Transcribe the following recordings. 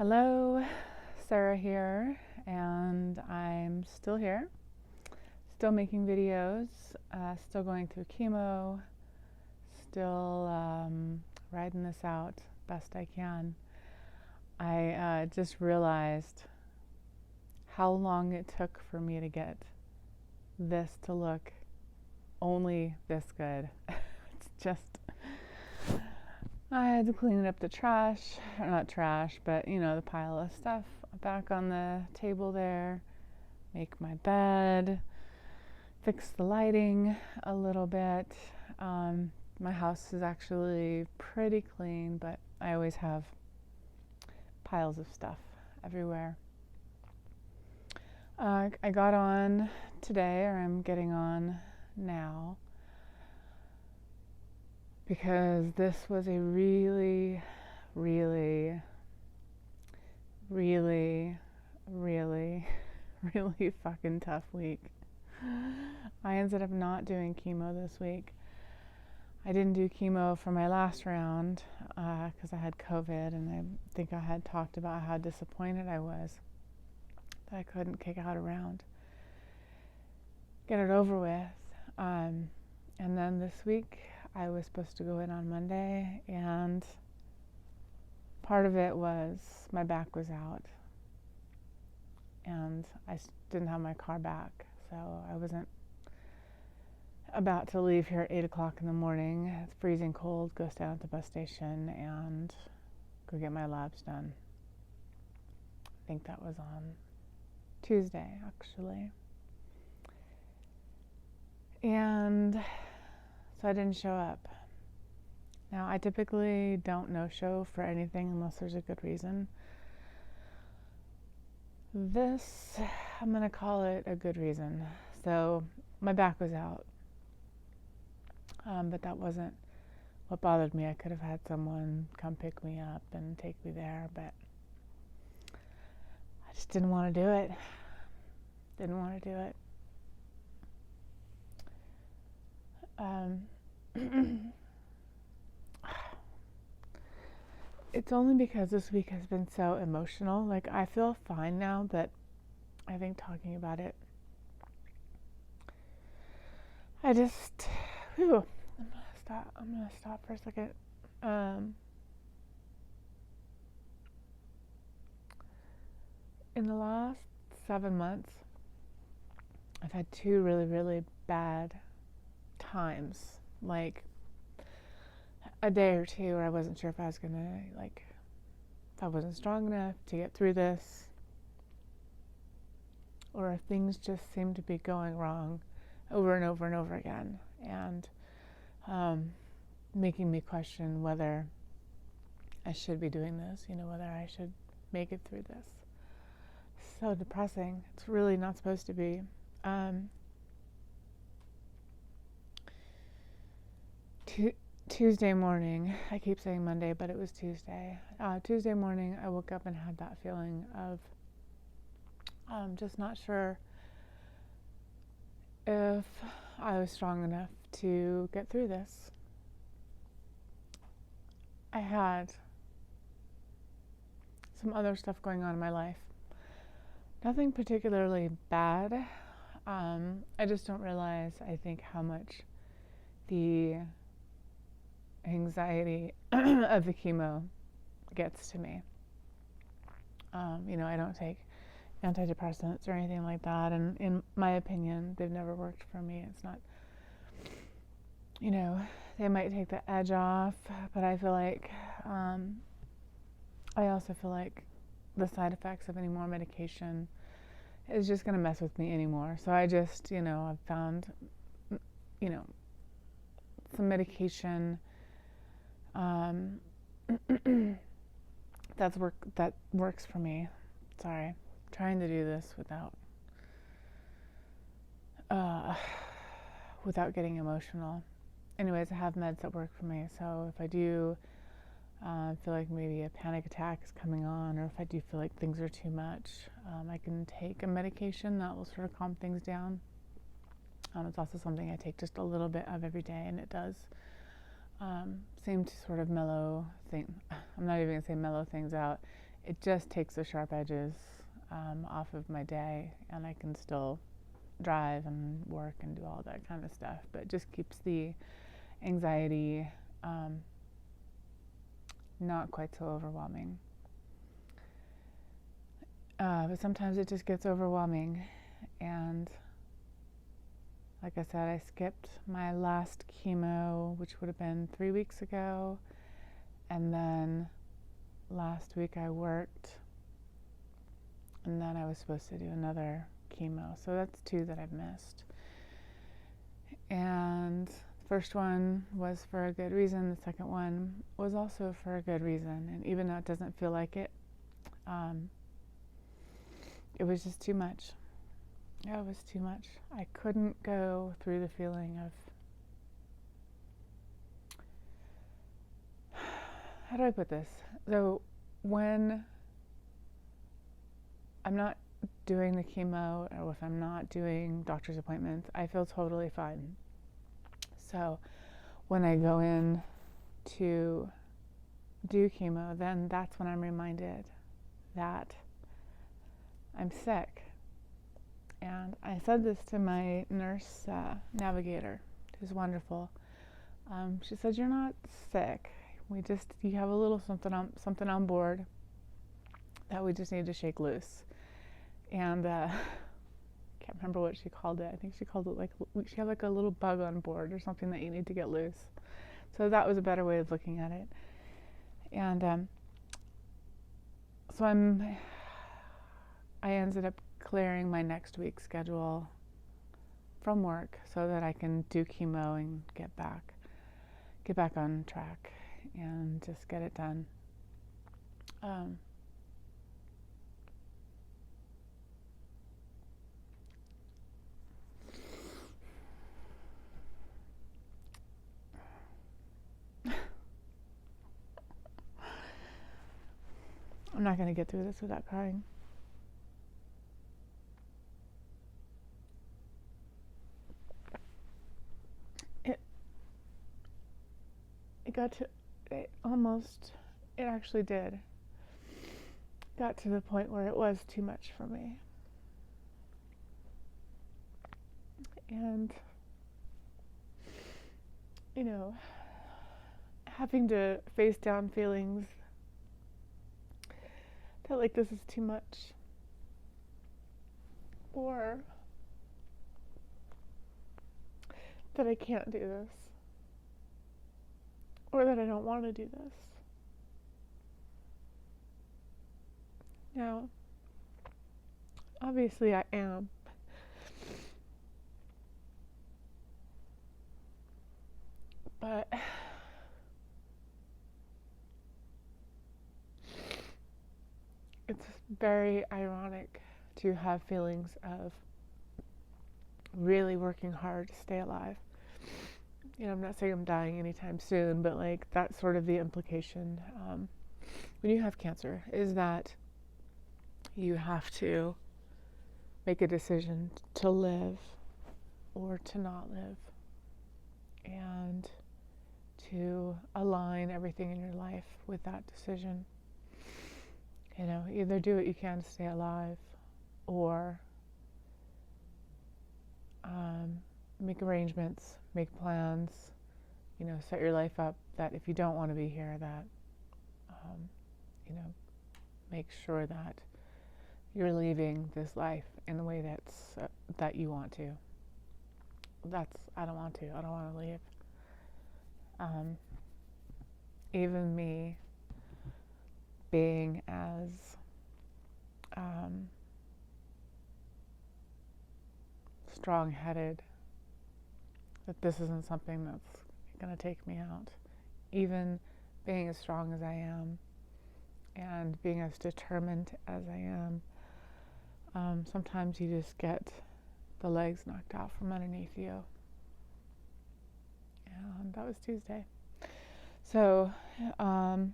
Hello, Sarah here, and I'm still here, still making videos, still going through chemo, still riding this out best I can. I just realized how long it took for me to get this to look only this good. It's just, I had to clean up the trash, or not trash, but the pile of stuff back on the table there, make my bed, fix the lighting a little bit. My house is actually pretty clean, but I always have piles of stuff everywhere. I got on today, or I'm getting on now, because this was a really, really, really, really, really fucking tough week. I ended up not doing chemo this week. I didn't do chemo for my last round because I had COVID, and I think I had talked about how disappointed I was that I couldn't kick out a round, get it over with. And then this week I was supposed to go in on Monday, and part of it was my back was out, and I didn't have my car back, so I wasn't about to leave here at 8 o'clock in the morning. It's freezing cold, go stand at the bus station and go get my labs done. I think that was on Tuesday, actually. And so I didn't show up. Now, I typically don't no-show for anything unless there's a good reason. This, I'm going to call it a good reason. So my back was out. But that wasn't what bothered me. I could have had someone come pick me up and take me there, but I just didn't want to do it. Didn't want to do it. It's only because this week has been so emotional. Like, I feel fine now, but I think talking about it, I just, whew, I'm gonna stop for a second. In the last 7 months, I've had 2 really, really bad times. Like a day or 2 where I wasn't sure if I was gonna, if I wasn't strong enough to get through this, or if things just seemed to be going wrong over and over and over again, and making me question whether I should be doing this, whether I should make it through this. So depressing. It's really not supposed to be. Tuesday morning, I keep saying Monday, but it was Tuesday. Tuesday morning, I woke up and had that feeling of just not sure if I was strong enough to get through this. I had some other stuff going on in my life. Nothing particularly bad. I just don't realize, I think, how much the anxiety of the chemo gets to me. I don't take antidepressants or anything like that, and in my opinion, they've never worked for me. It's not, they might take the edge off, but I feel like, I also feel like the side effects of any more medication is just going to mess with me anymore. So I just, I've found, some medication that works for me. Sorry, trying to do this without getting emotional. Anyways, I have meds that work for me. So if I do feel like maybe a panic attack is coming on, or if I do feel like things are too much, I can take a medication that will sort of calm things down. It's also something I take just a little bit of every day, and it does seem to sort of mellow things. I'm not even going to say mellow things out. it just takes the sharp edges off of my day, and I can still drive and work and do all that kind of stuff, but it just keeps the anxiety not quite so overwhelming. But sometimes it just gets overwhelming, and like I said, I skipped my last chemo, which would have been 3 weeks ago, and then last week I worked, and then I was supposed to do another chemo, so that's 2 that I've missed. And the first one was for a good reason, the second one was also for a good reason, and even though it doesn't feel like it, it was just too much. Yeah, it was too much. I couldn't go through the feeling of, how do I put this? So when I'm not doing the chemo, or if I'm not doing doctor's appointments, I feel totally fine. So when I go in to do chemo, then that's when I'm reminded that I'm sick. And I said this to my nurse navigator, who's wonderful. She said, "You're not sick. You have a little something on board that we just need to shake loose." And can't remember what she called it. I think she called it she had like a little bug on board or something that you need to get loose. So that was a better way of looking at it. And so I ended up clearing my next week's schedule from work so that I can do chemo and get back on track and just get it done. I'm not going to get through this without crying. It actually did. Got to the point where it was too much for me. And, having to face down feelings that like this is too much, or that I can't do this, or that I don't want to do this. Now, obviously I am. But it's very ironic to have feelings of really working hard to stay alive. I'm not saying I'm dying anytime soon, but like that's sort of the implication when you have cancer, is that you have to make a decision to live or to not live, and to align everything in your life with that decision. Either do what you can to stay alive, or make arrangements, make plans, set your life up that if you don't want to be here, that, make sure that you're leaving this life in the way that you want to. I don't want to leave. Even me being as strong-headed that this isn't something that's going to take me out. Even being as strong as I am and being as determined as I am, sometimes you just get the legs knocked out from underneath you. And that was Tuesday. So, and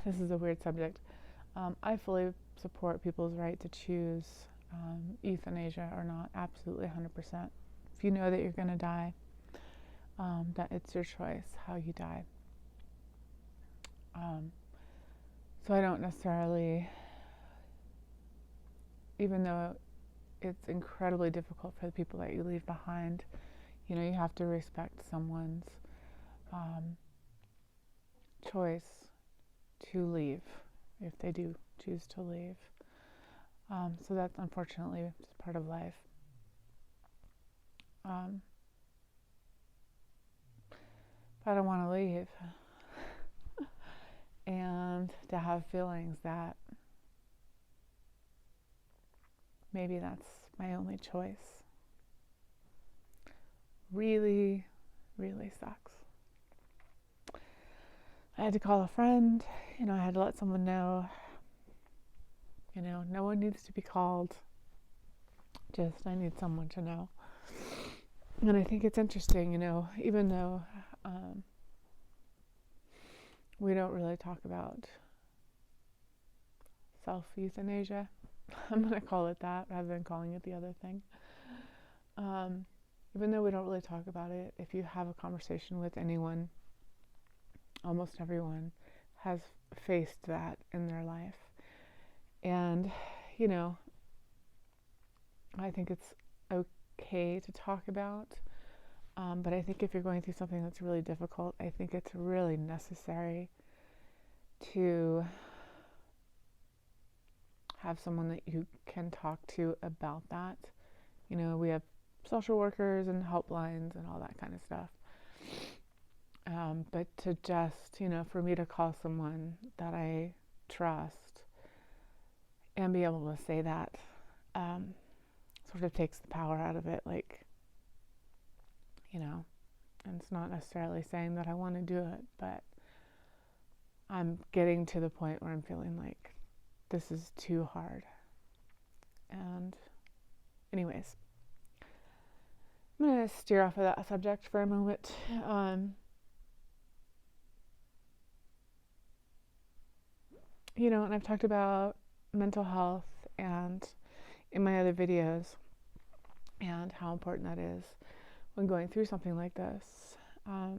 this is a weird subject. I fully support people's right to choose euthanasia or not, absolutely 100%. If you know that you're going to die, that it's your choice how you die. So I don't necessarily, even though it's incredibly difficult for the people that you leave behind, you have to respect someone's choice to leave if they do choose to leave. So that's unfortunately just part of life. But I don't want to leave and to have feelings that maybe that's my only choice really, really sucks. I had to call a friend, I had to let someone know, no one needs to be called, just I need someone to know. And I think it's interesting, even though we don't really talk about self-euthanasia, I'm going to call it that rather than calling it the other thing. Even though we don't really talk about it, if you have a conversation with anyone, almost everyone has faced that in their life. And, I think it's okay to talk about, but I think if you're going through something that's really difficult, I think it's really necessary to have someone that you can talk to about that. We have social workers and helplines and all that kind of stuff. But to just, for me to call someone that I trust and be able to say that sort of takes the power out of it. And it's not necessarily saying that I want to do it, but I'm getting to the point where I'm feeling like this is too hard. And anyways, I'm going to steer off of that subject for a moment. And I've talked about mental health and in my other videos and how important that is when going through something like this. I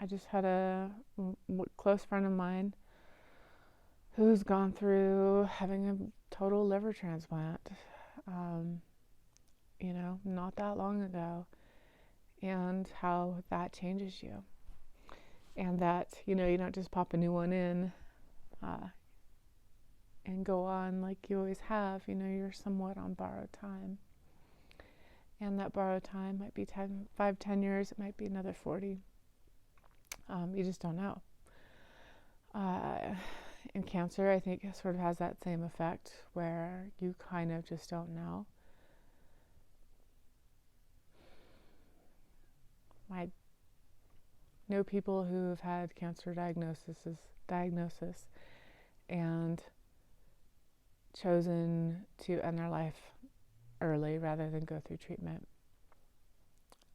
just had a close friend of mine who's gone through having a total liver transplant, not that long ago, and how that changes you. And that, you don't just pop a new one in and go on like you always have. You're somewhat on borrowed time. And that borrowed time might be 10 years, it might be another 40. You just don't know. In cancer, I think it sort of has that same effect where you kind of just don't know. I know people who have had cancer diagnosis and chosen to end their life early rather than go through treatment.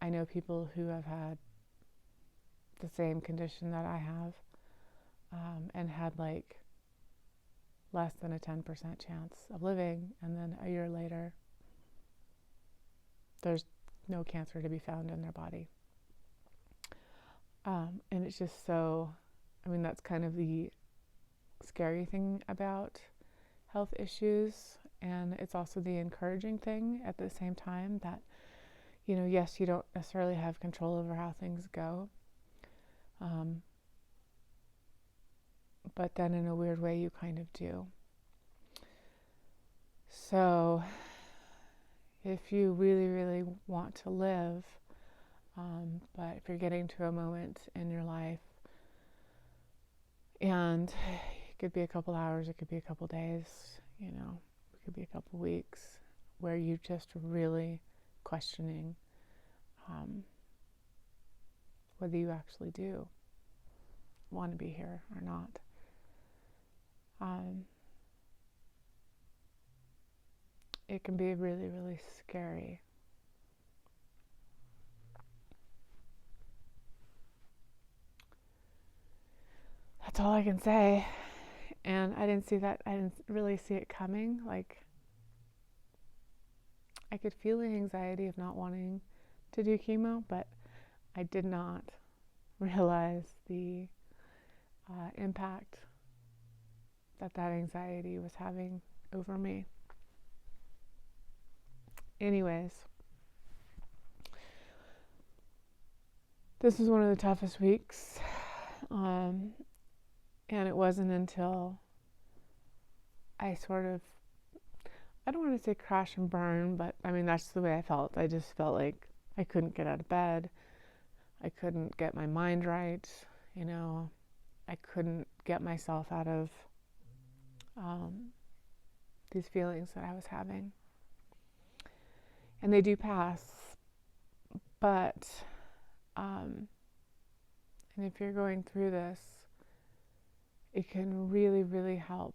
I know people who have had the same condition that I have and had less than a 10% chance of living, and then a year later there's no cancer to be found in their body. And it's just so, that's kind of the scary thing about health issues, and it's also the encouraging thing at the same time that, yes, you don't necessarily have control over how things go, but then in a weird way you kind of do. So if you really, really want to live, but if you're getting to a moment in your life, and it could be a couple hours, it could be a couple days, it could be a couple weeks, where you're just really questioning whether you actually do want to be here or not. It can be really, really scary. That's all I can say. And I didn't really see it coming. I could feel the anxiety of not wanting to do chemo, but I did not realize the impact that anxiety was having over me. Anyways, this was one of the toughest weeks, and it wasn't until I don't want to say crash and burn, but I mean, that's the way I felt. I just felt like I couldn't get out of bed. I couldn't get my mind right. I couldn't get myself out of these feelings that I was having. And they do pass, but and if you're going through this, it can really, really help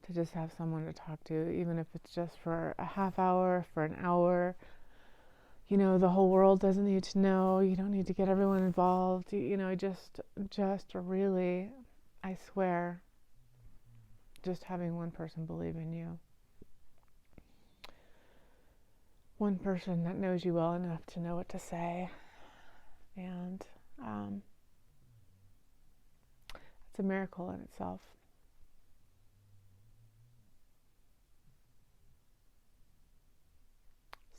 to just have someone to talk to, even if it's just for a half hour, for an hour. The whole world doesn't need to know. You don't need to get everyone involved. Just really, I swear, just having one person believe in you. One person that knows you well enough to know what to say. And it's a miracle in itself.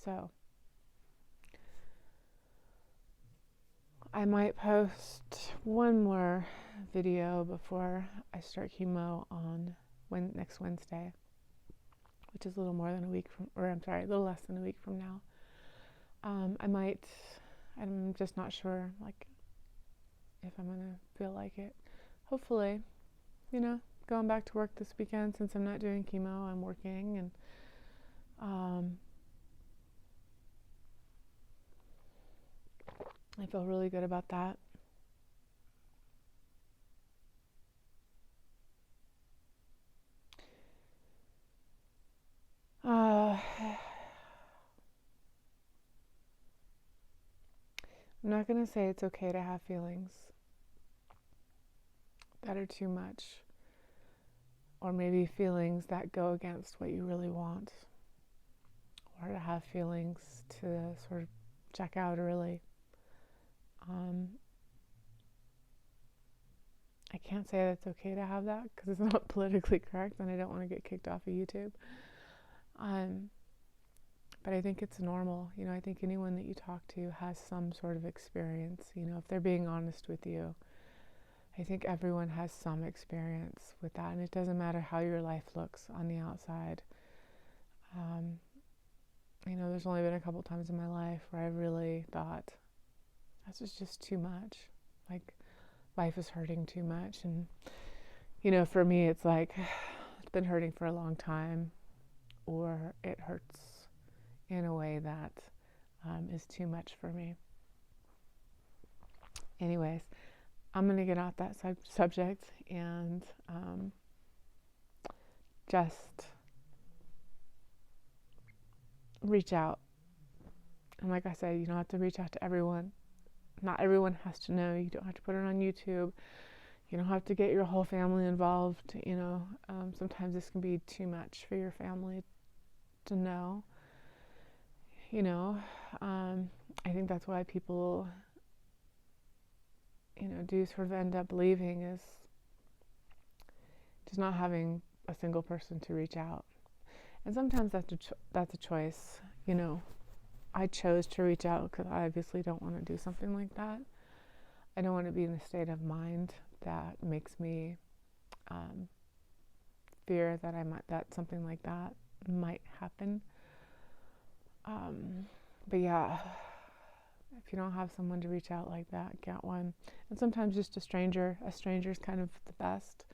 So, I might post one more video before I start chemo on next Wednesday, which is a little less than a week from now. I'm just not sure, if I'm gonna feel like it. Hopefully, going back to work this weekend, since I'm not doing chemo, I'm working, and I feel really good about that. I'm not going to say it's okay to have feelings that are too much, or maybe feelings that go against what you really want, or to have feelings to sort of check out early. I can't say that it's okay to have that because it's not politically correct and I don't want to get kicked off of YouTube. But I think it's normal. I think anyone that you talk to has some sort of experience. If they're being honest with you, I think everyone has some experience with that, and it doesn't matter how your life looks on the outside. There's only been a couple times in my life where I really thought, this is just too much. Life is hurting too much. And, for me, it's it's been hurting for a long time, or it hurts in a way that is too much for me. Anyways, I'm going to get off that subject and just reach out. And like I said, you don't have to reach out to everyone. Not everyone has to know. You don't have to put it on YouTube. You don't have to get your whole family involved. Sometimes this can be too much for your family to know. I think that's why people, do sort of end up leaving, is just not having a single person to reach out. And sometimes that's a choice. I chose to reach out because I obviously don't want to do something like that. I don't want to be in a state of mind that makes me fear that something like that might happen. But yeah, if you don't have someone to reach out like that, get one. And sometimes just a stranger's kind of the best.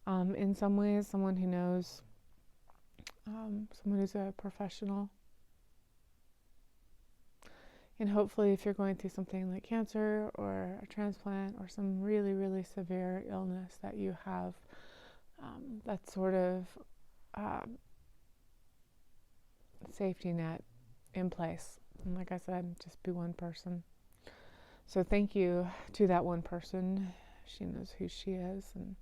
In some ways, someone who knows, someone who's a professional. And hopefully if you're going through something like cancer or a transplant or some really, really severe illness, that you have that sort of safety net in place. And like I said, just be one person. So thank you to that one person. She knows who she is and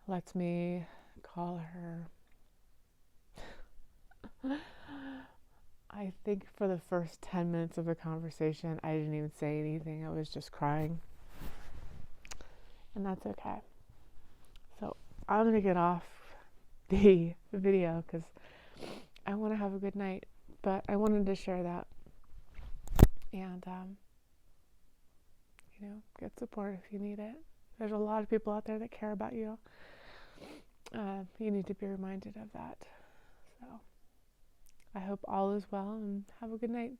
lets me call her. I think for the first 10 minutes of the conversation, I didn't even say anything. I was just crying. and that's okay. So I'm gonna get off the video because I want to have a good night, but I wanted to share that and get support if you need it. There's a lot of people out there that care about you. You need to be reminded of that. So I hope all is well and have a good night.